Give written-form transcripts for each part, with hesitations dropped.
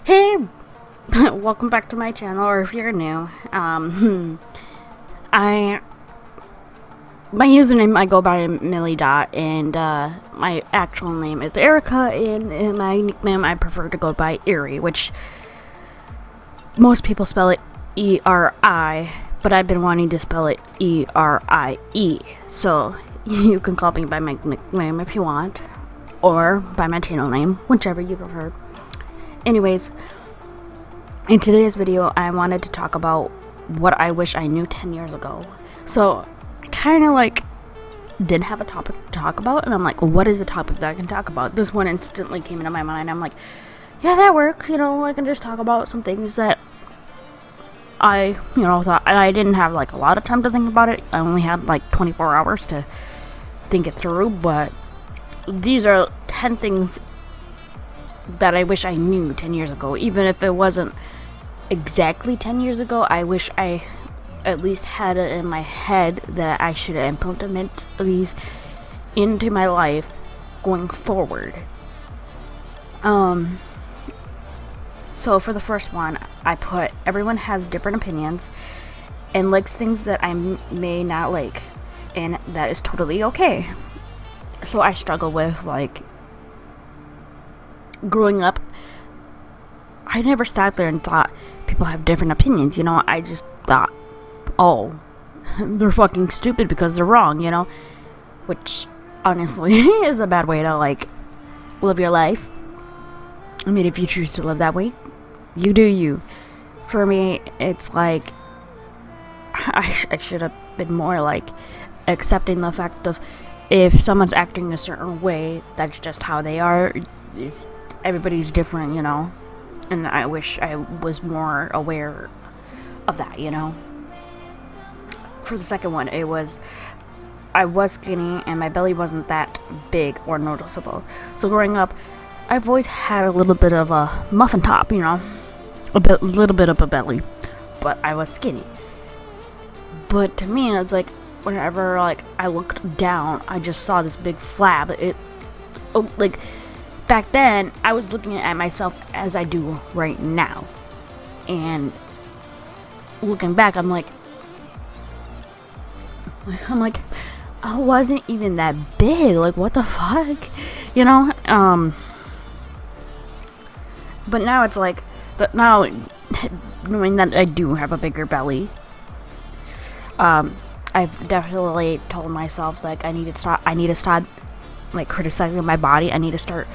Hey, welcome back to my channel, or if you're new, I my username I go by Millie Dot, and my actual name is Erica, and in my nickname I prefer to go by Erie, which most people spell it E-R-I, but I've been wanting to spell it E-R-I-E, so you can call me by my nickname if you want, or by my channel name, whichever you prefer. Anyways, in today's video, I wanted to talk about what I wish I knew 10 years ago. So, I kind of didn't have a topic to talk about, and I'm like, what is the topic that I can talk about? This one instantly came into my mind. I'm like, yeah, that works. I can just talk about some things that I, thought. I didn't have a lot of time to think about it. I only had 24 hours to think it through, but these are 10 things that I wish I knew 10 years ago. Even if it wasn't exactly 10 years ago, I wish I at least had it in my head that I should implement these into my life going forward. So for the first one, I put everyone has different opinions and likes things that I may not like, and that is totally okay. So I struggle with growing up, I never sat there and thought people have different opinions, I just thought, oh, they're fucking stupid because they're wrong, which honestly is a bad way to live your life. I mean, if you choose to live that way, you do you. For me, it's I should have been more accepting the fact of if someone's acting a certain way, that's just how they are. Everybody's different, and I wish I was more aware of that, For the second one, I was skinny and my belly wasn't that big or noticeable. So growing up, I've always had a little bit of a muffin top, little bit of a belly, but I was skinny. But to me, it's whenever I looked down, I just saw this big flab. Back then, I was looking at myself as I do right now. And looking back, I'm like, I wasn't even that big. What the fuck? But now it's now knowing that I do have a bigger belly, I've definitely told myself, I need to stop criticizing my body. I need to start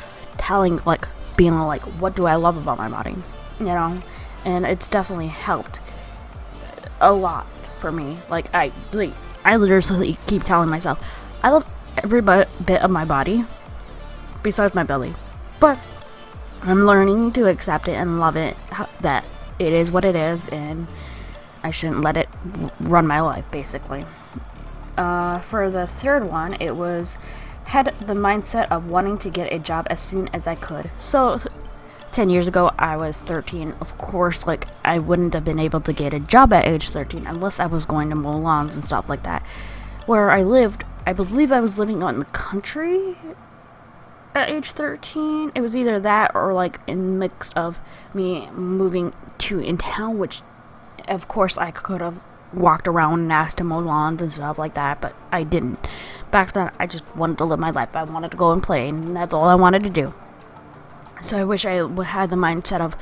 being what do I love about my body, and it's definitely helped a lot for me. I literally keep telling myself I love every bit of my body besides my belly, but I'm learning to accept it and love it, that it is what it is, and I shouldn't let it run my life, basically. For the third one, it was had the mindset of wanting to get a job as soon as I could. So 10 years ago, I was 13. Of course, I wouldn't have been able to get a job at age 13 unless I was going to mow lawns and stuff like that. Where I lived, I believe I was living out in the country at age 13. It was either that or a mix of me moving to in town, which of course I could have walked around and asked to mow lawns and stuff like that, but I didn't. Back then, I just wanted to live my life. I wanted to go and play, and that's all I wanted to do. So I wish I had the mindset of,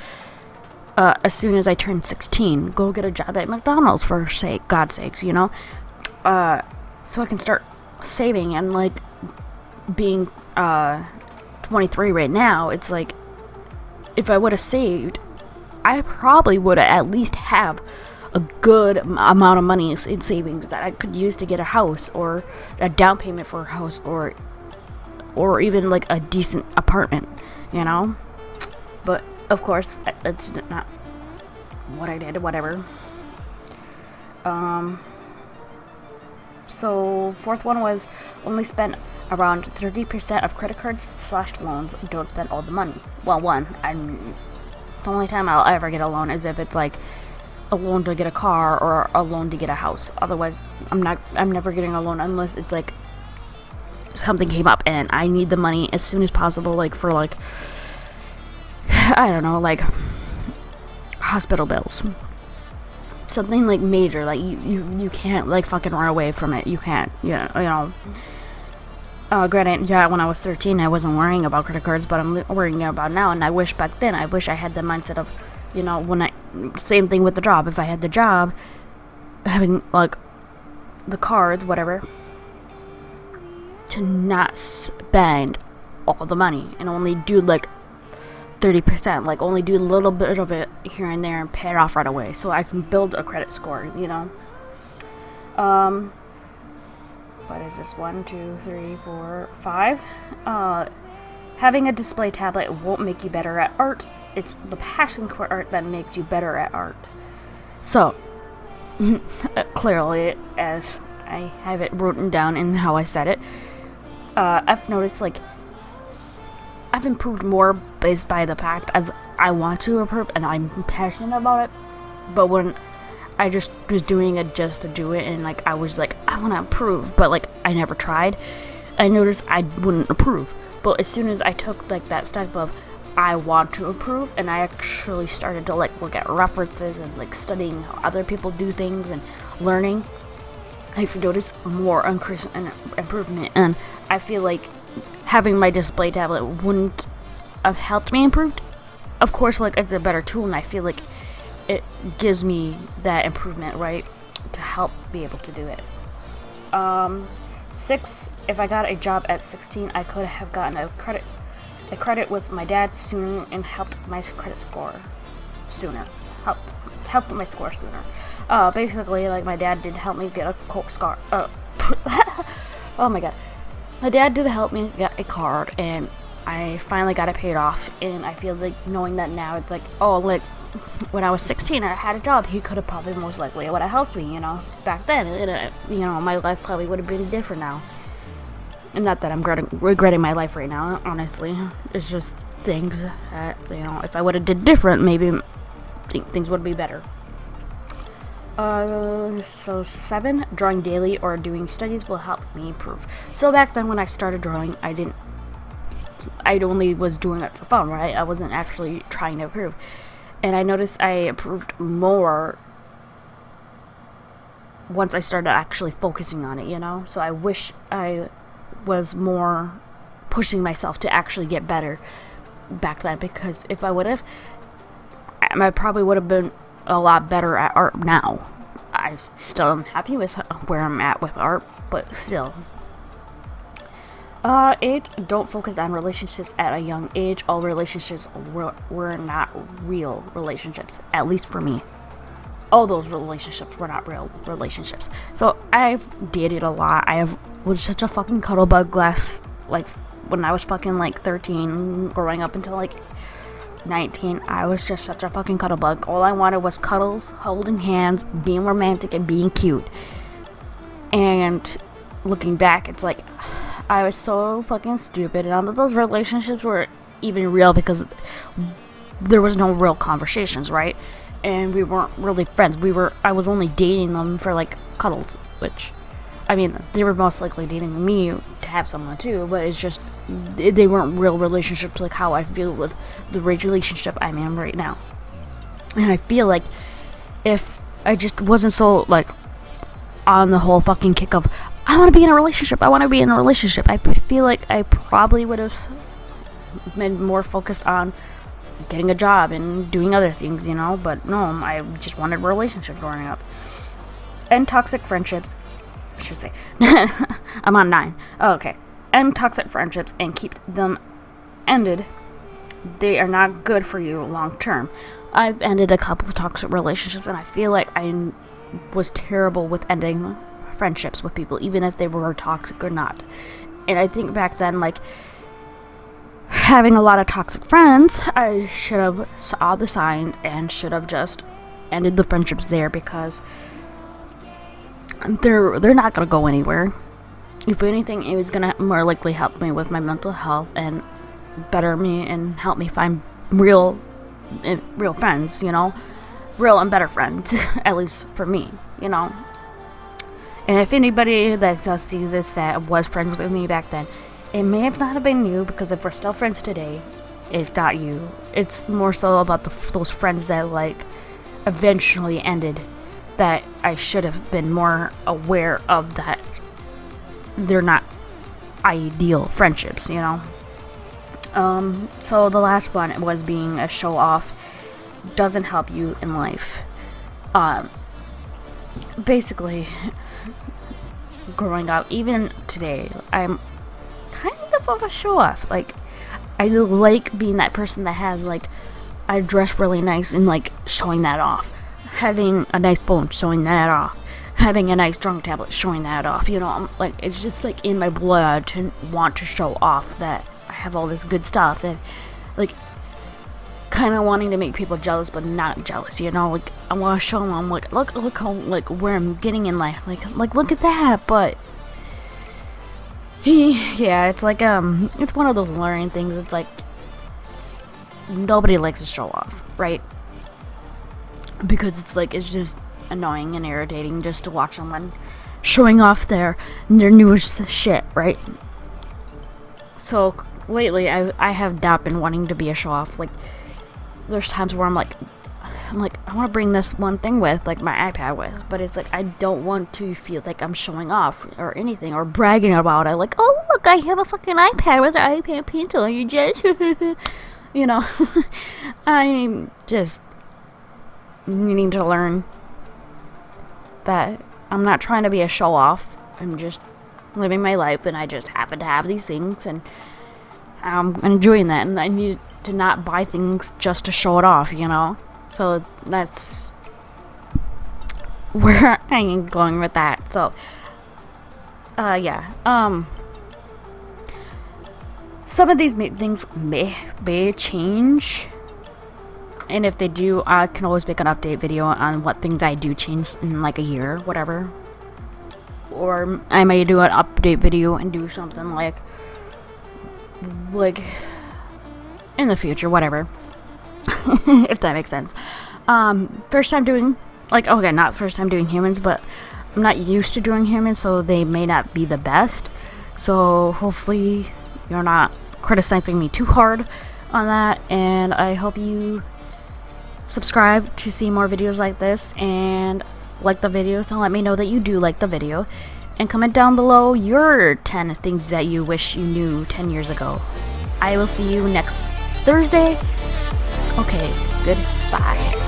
as soon as I turned 16, go get a job at McDonald's, for God's sakes, so I can start saving. And being 23 right now, it's if I would have saved, I probably would have at least have a good amount of money in savings that I could use to get a house, or a down payment for a house, or even a decent apartment, But of course, that's not what I did. Whatever. So fourth one was only spend around 30% of credit cards / loans. Don't spend all the money. Well, the only time I'll ever get a loan is if it's a loan to get a car or a loan to get a house. Otherwise, I'm never getting a loan unless it's something came up and I need the money as soon as possible, for I don't know, hospital bills. Something like major, like you can't like fucking run away from it. You can't, granted, yeah, when I was 13, I wasn't worrying about credit cards, but I'm worrying about now. And I wish back then, I wish I had the mindset of, same thing with the job. If I had the job, having like the cards, whatever, to not spend all the money and only do like 30%, like only do a little bit of it here and there and pay it off right away, so I can build a credit score. What is this? 1, 2, 3, 4, 5. Having a display tablet won't make you better at art. It's the passion for art that makes you better at art. So, clearly, as I have it written down in how I said it, I've noticed, like, I've improved more based by the fact I want to improve and I'm passionate about it. But when I just was doing it just to do it, and like I was like, I want to improve, but like I never tried, I noticed I wouldn't improve. But as soon as I took like that step of I want to improve, and I actually started to like look at references and like studying how other people do things and learning, I've noticed more increase and improvement. And I feel like having my display tablet wouldn't have helped me improve. Of course, like it's a better tool, and I feel like it gives me that improvement, right, to help be able to do it. 6, if I got a job at 16, I could have gotten a credit with my dad sooner and helped my credit score sooner. Helped my score sooner. Basically, like my dad did help me get a score. Oh my god. My dad did help me get a card, and I finally got it paid off. And I feel like knowing that now, it's like, oh, like when I was 16 and I had a job, he could have probably most likely would have helped me, back then. My life probably would have been different now. And not that I'm regretting my life right now, honestly. It's just things that, if I would have did different, maybe things would be better. So 7, drawing daily or doing studies will help me improve. So back then when I started drawing, I only was doing it for fun, right? I wasn't actually trying to improve. And I noticed I improved more once I started actually focusing on it, So I wish I was more pushing myself to actually get better back then, because if I would have, I probably would have been a lot better at art now. I still am happy with where I'm at with art, but still. 8, don't focus on relationships at a young age. All relationships were not real relationships, at least for me. All those relationships were not real relationships. So I've dated a lot. Was such a fucking cuddle bug when I was fucking like 13, growing up until like 19, I was just such a fucking cuddle bug. All I wanted was cuddles, holding hands, being romantic, and being cute. And looking back, it's like I was so fucking stupid, and none of those relationships were even real because there was no real conversations, right? And we weren't really friends. I was only dating them for like cuddles, which, I mean, they were most likely dating me to have someone too, but it's just they weren't real relationships like how I feel with the relationship I'm in right now. And I feel like if I just wasn't so like on the whole fucking kick of I want to be in a relationship, I feel like I probably would have been more focused on getting a job and doing other things, but no, I just wanted a relationship growing up. And toxic friendships, I should say. I'm on 9. Oh, okay. End toxic friendships and keep them ended. They are not good for you long term. I've ended a couple of toxic relationships, and I feel like I was terrible with ending friendships with people, even if they were toxic or not. And I think back then, like, having a lot of toxic friends, I should have saw the signs and should have just ended the friendships there, because they're not gonna go anywhere. If anything, it was gonna more likely help me with my mental health and better me and help me find real friends, real and better friends, at least for me, And if anybody that does see this that was friends with me back then, it may have not have been you, because if we're still friends today, it got you. It's more so about those friends that like eventually ended, that I should have been more aware of, that they're not ideal friendships, you know. So the last one was being a show off doesn't help you in life. Basically, growing up, even today, I'm kind of a show off. Like, I like being that person that has, like, I dress really nice and, like, showing that off. Having a nice phone, showing that off. Having a nice drunk tablet, showing that off. You know, I'm, like, it's just, like, in my blood to want to show off that I have all this good stuff. And, like, kind of wanting to make people jealous, but not jealous, you know. Like, I want to show them, like, look how, like, where I'm getting in life. Like, look at that. But yeah, it's like, it's one of those learning things. It's like, nobody likes to show off, right? Because it's like, it's just annoying and irritating just to watch someone showing off their newest shit, right? So lately, I have not been wanting to be a show off. Like, there's times where I'm like, I want to bring this one thing with, like, my iPad with, but it's like, I don't want to feel like I'm showing off or anything, or bragging about it, like, oh, look, I have a fucking iPad with an iPad pencil, are you just, you know, I'm just needing to learn that I'm not trying to be a show off, I'm just living my life, and I just happen to have these things, and I'm enjoying that, and I need to not buy things just to show it off, you know. So that's where I am going with that. So yeah, some of these things may change, and if they do, I can always make an update video on what things I do change in like a year, whatever. Or I may do an update video and do something like in the future, whatever. If that makes sense. First time doing, like, okay, not first time doing humans, but I'm not used to doing humans, so they may not be the best. So hopefully you're not criticizing me too hard on that, and I hope you subscribe to see more videos like this, and like the videos, and let me know that you do like the video, and comment down below your 10 things that you wish you knew 10 years ago. I will see you next Thursday. Okay, goodbye.